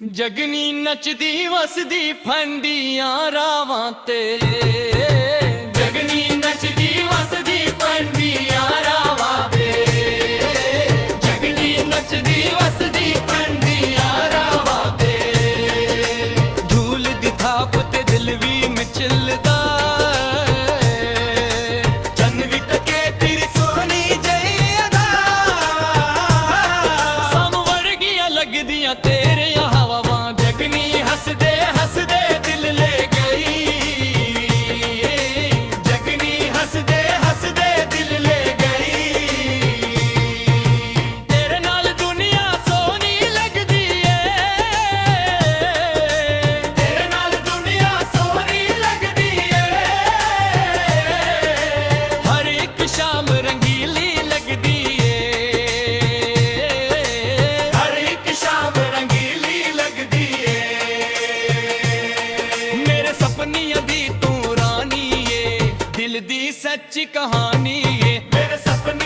ਜਗਨੀ ਨੱਚਦੀ ਵਸਦੀ ਫੰਡੀਆਂ ਰਾਵਾਂ ਤੇ ਜਗਨੀ ਨੱਚਦੀ ਵਸਦੀ ਫੰਡੀਆਂ ਰਾਵਾਂ ਤੇ ਜਗਨੀ ਨੱਚਦੀ ਵਸਦੀ ਫੰਡੀਆਂ ਰਾਵਾਂ ਤੇ ਧੂਲ ਦੀ ਥਾਪ ਤੇ ਦਿਲ ਵੀ ਮਚਲਦਾ ਚੰਨ ਵੀ ਟਕੇ ਤੇਰੀ ਸੋਹਣੀ ਜਿਹੀ ਅਦਾ ਸਮ ਵਰਗੀਆਂ ਲੱਗਦੀਆਂ ਤੇਰੇ हंसदे हंसदे दिल ले गई जगनी हंसदे हंसदे दिल ले गई तेरे नाल दुनिया सोहनी लगदी है तेरे नाल दुनिया सोहनी लगदी है हर एक शाम रंगीली लगदी है हर एक शाम रंगीली लगदी है सपनियां दी तू रानी ये दिल दी सच्ची कहानी ये मेरे सपने